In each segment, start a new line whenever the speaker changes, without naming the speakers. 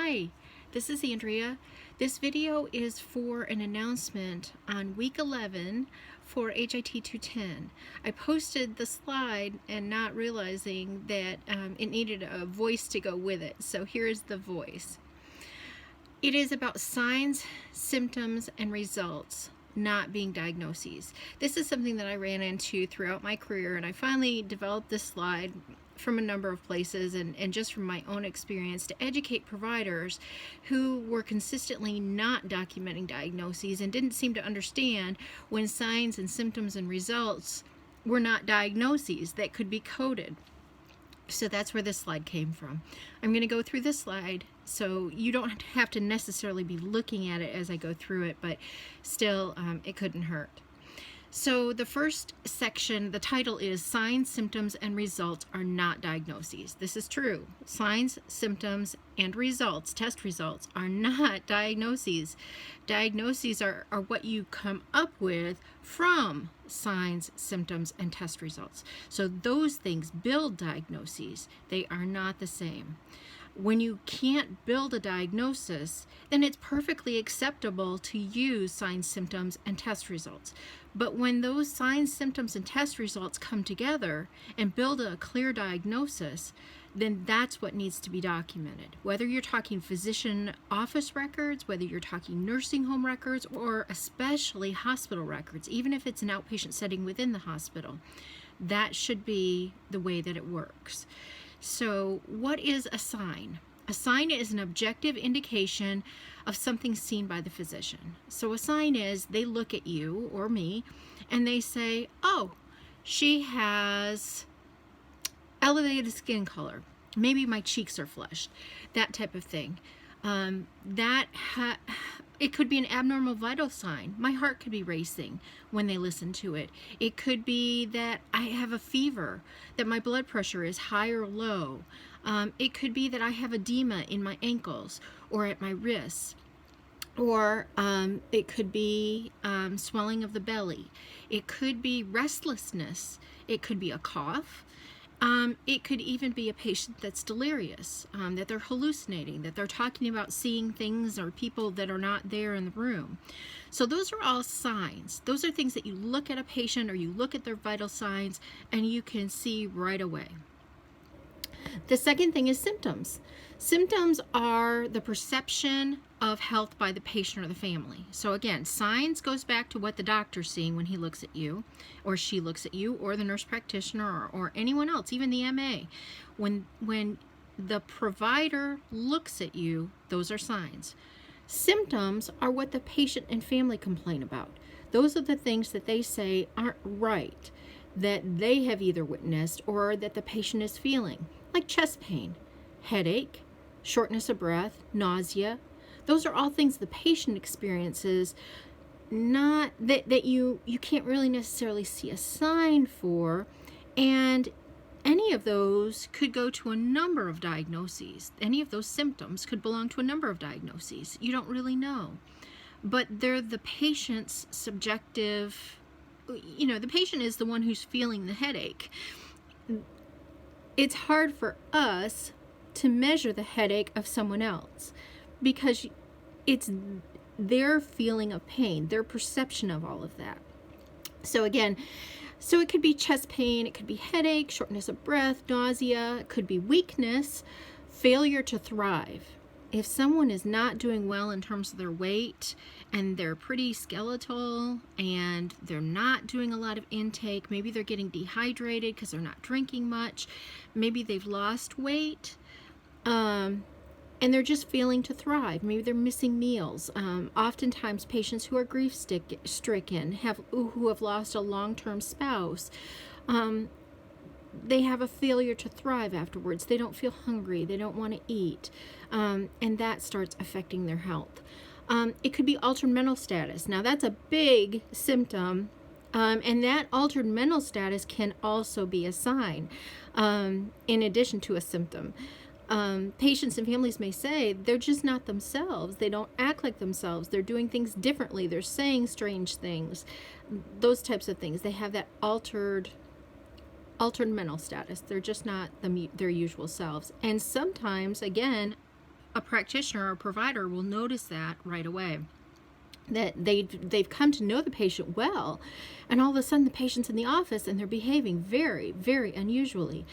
Hi, this is Andrea. This video is for an announcement on week 11 for HIT 210. I posted the slide and not realizing that it needed a voice to go with it, so here's the voice. It is about signs, symptoms, and results, not being diagnoses. This is something that I ran into throughout my career, and I finally developed this slide from a number of places and just from my own experience to educate providers who were consistently not documenting diagnoses and didn't seem to understand when signs and symptoms and results were not diagnoses that could be coded. So that's where this slide came from. I'm going to go through this slide so you don't have to necessarily be looking at it as I go through it, but still it couldn't hurt. So the first section, the title is Signs, Symptoms, and Results Are Not Diagnoses. This is true. Signs, symptoms, and results, test results, are not diagnoses. Diagnoses are what you come up with from signs, symptoms, and test results. So those things build diagnoses. They are not the same. When you can't build a diagnosis, then it's perfectly acceptable to use signs, symptoms, and test results. But when those signs, symptoms, and test results come together and build a clear diagnosis, then that's what needs to be documented. Whether you're talking physician office records, whether you're talking nursing home records, or especially hospital records, even if it's an outpatient setting within the hospital, that should be the way that it works. So what is a sign? A sign is an objective indication of something seen by the physician. So a sign is they look at you or me and they say, oh, she has elevated skin color. Maybe my cheeks are flushed. That type of thing. It could be an abnormal vital sign. My heart could be racing when they listen to it. It could be that I have a fever, that my blood pressure is high or low. It could be that I have edema in my ankles or at my wrists. Or it could be swelling of the belly. It could be restlessness. It could be a cough. It could even be a patient that's delirious, that they're hallucinating, that they're talking about seeing things or people that are not there in the room. So those are all signs. Those are things that you look at a patient or you look at their vital signs and you can see right away. The second thing is symptoms. Symptoms are the perception of health by the patient or the family. So again, signs goes back to what the doctor's seeing when he looks at you or she looks at you or the nurse practitioner or anyone else, even the MA. When the provider looks at you, those are signs. Symptoms are what the patient and family complain about. Those are the things that they say aren't right, that they have either witnessed or that the patient is feeling, like chest pain, headache, shortness of breath, nausea. Those are all things the patient experiences, not that you can't really necessarily see a sign for, and any of those could go to a number of diagnoses. Any of those symptoms could belong to a number of diagnoses. You don't really know. But they're the patient's subjective, the patient is the one who's feeling the headache. It's hard for us to measure the headache of someone else because it's their feeling of pain, their perception of all of that. So again, it could be chest pain, it could be headache, shortness of breath, nausea, it could be weakness, failure to thrive. If someone is not doing well in terms of their weight and they're pretty skeletal and they're not doing a lot of intake, maybe they're getting dehydrated because they're not drinking much, maybe they've lost weight, and they're just failing to thrive. Maybe they're missing meals. Oftentimes patients who are grief-stricken, who have lost a long-term spouse, they have a failure to thrive afterwards. They don't feel hungry. They don't want to eat. And that starts affecting their health. It could be altered mental status. Now that's a big symptom. And that altered mental status can also be a sign in addition to a symptom. Patients and families may say they're just not themselves. They don't act like themselves. They're doing things differently. They're saying strange things. Those types of things. They have that altered mental status. They're just not their usual selves. And sometimes, again, a practitioner or provider will notice that right away, that they've come to know the patient well, and all of a sudden the patient's in the office and they're behaving very, very unusually.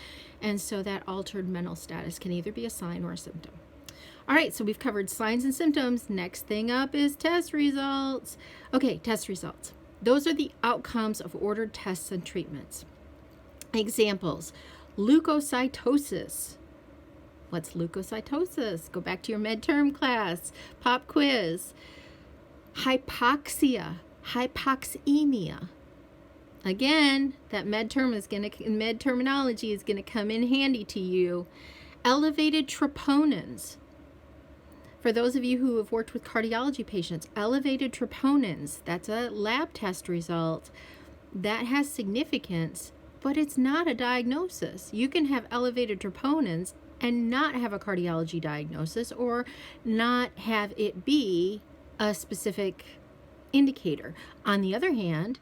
And so that altered mental status can either be a sign or a symptom. All right, so we've covered signs and symptoms. Next thing up is test results. Okay, test results. Those are the outcomes of ordered tests and treatments. Examples: leukocytosis. What's leukocytosis? Go back to your midterm class, pop quiz. Hypoxia, hypoxemia. Again, that med terminology is going to come in handy to you. Elevated troponins. For those of you who have worked with cardiology patients, elevated troponins, that's a lab test result. That has significance, but it's not a diagnosis. You can have elevated troponins and not have a cardiology diagnosis, or not have it be a specific indicator. On the other hand,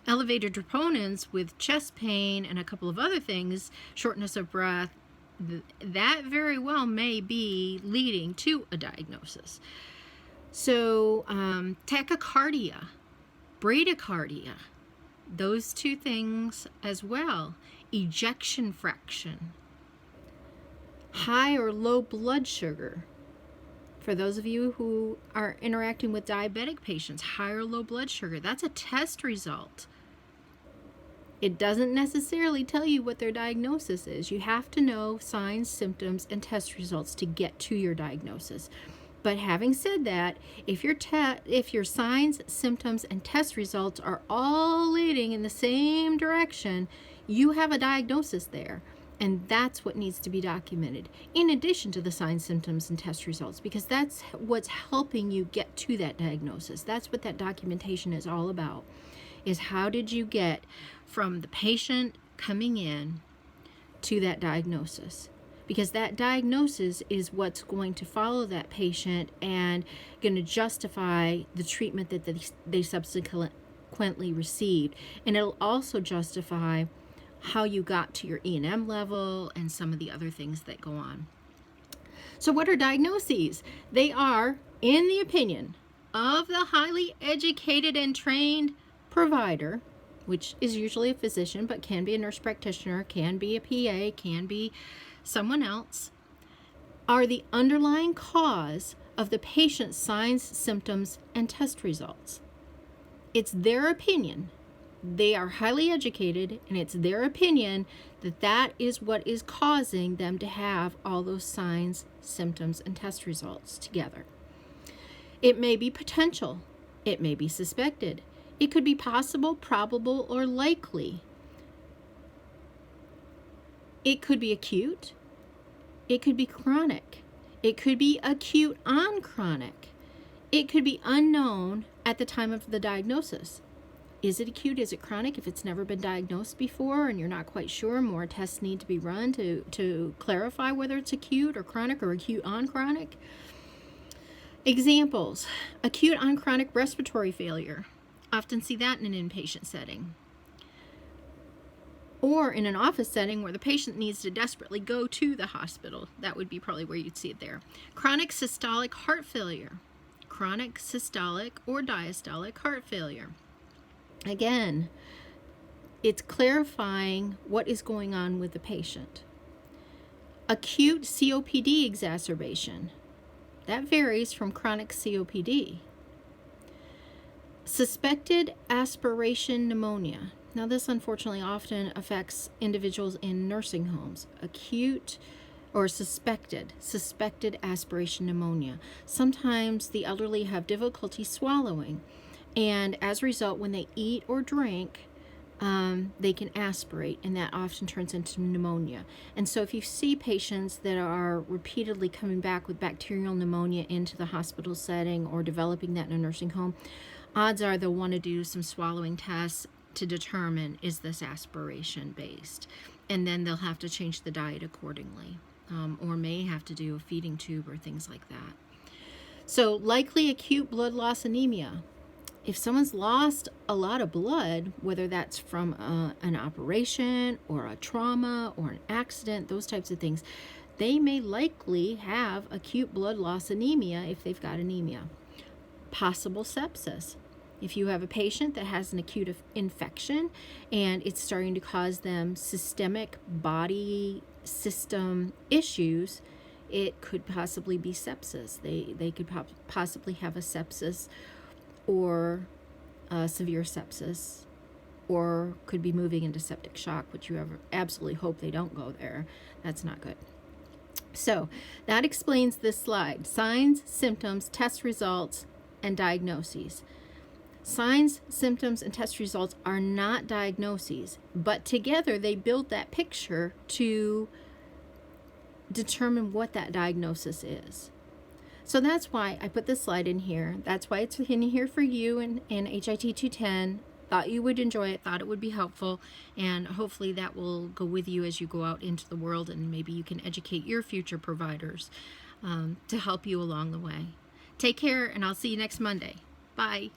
elevated troponins with chest pain and a couple of other things, shortness of breath, that very well may be leading to a diagnosis. So tachycardia, bradycardia, those two things as well. Ejection fraction, high or low blood sugar. For those of you who are interacting with diabetic patients, high or low blood sugar, that's a test result. It doesn't necessarily tell you what their diagnosis is. You have to know signs, symptoms, and test results to get to your diagnosis. But having said that, if your signs, symptoms, and test results are all leading in the same direction, you have a diagnosis there. And that's what needs to be documented, in addition to the signs, symptoms, and test results, because that's what's helping you get to that diagnosis. That's what that documentation is all about, is how did you get from the patient coming in to that diagnosis? Because that diagnosis is what's going to follow that patient and going to justify the treatment that they subsequently received. And it'll also justify how you got to your E&M level and some of the other things that go on. So what are diagnoses? They are, in the opinion of the highly educated and trained provider, which is usually a physician, but can be a nurse practitioner, can be a PA, can be someone else, are the underlying cause of the patient's signs, symptoms, and test results. It's their opinion. They are highly educated, and it's their opinion that that is what is causing them to have all those signs, symptoms, and test results together. It may be potential. It may be suspected. It could be possible, probable, or likely. It could be acute. It could be chronic. It could be acute on chronic. It could be unknown at the time of the diagnosis. Is it acute? Is it chronic? If it's never been diagnosed before and you're not quite sure, more tests need to be run to clarify whether it's acute or chronic or acute on chronic. Examples: acute on chronic respiratory failure. Often see that in an inpatient setting. Or in an office setting where the patient needs to desperately go to the hospital. That would be probably where you'd see it there. Chronic systolic heart failure. Chronic systolic or diastolic heart failure. Again, it's clarifying what is going on with the patient. Acute COPD exacerbation. That varies from chronic COPD. Suspected aspiration pneumonia. Now, this unfortunately often affects individuals in nursing homes. Acute or suspected aspiration pneumonia. Sometimes the elderly have difficulty swallowing, and as a result, when they eat or drink, they can aspirate, and that often turns into pneumonia. And so if you see patients that are repeatedly coming back with bacterial pneumonia into the hospital setting or developing that in a nursing home, odds are they'll want to do some swallowing tests to determine, is this aspiration based? And then they'll have to change the diet accordingly, or may have to do a feeding tube or things like that. So likely acute blood loss anemia. If someone's lost a lot of blood, whether that's from an operation or a trauma or an accident, those types of things, they may likely have acute blood loss anemia if they've got anemia. Possible sepsis. If you have a patient that has an acute infection and it's starting to cause them systemic body system issues, it could possibly be sepsis. They could possibly have a sepsis or a severe sepsis, or could be moving into septic shock, which you absolutely hope they don't go there. That's not good. So that explains this slide. Signs, symptoms, test results, and diagnoses. Signs, symptoms, and test results are not diagnoses, but together they build that picture to determine what that diagnosis is. So that's why I put this slide in here. That's why it's in here for you in HIT 210. Thought you would enjoy it, thought it would be helpful, and hopefully that will go with you as you go out into the world, and maybe you can educate your future providers to help you along the way. Take care, and I'll see you next Monday. Bye.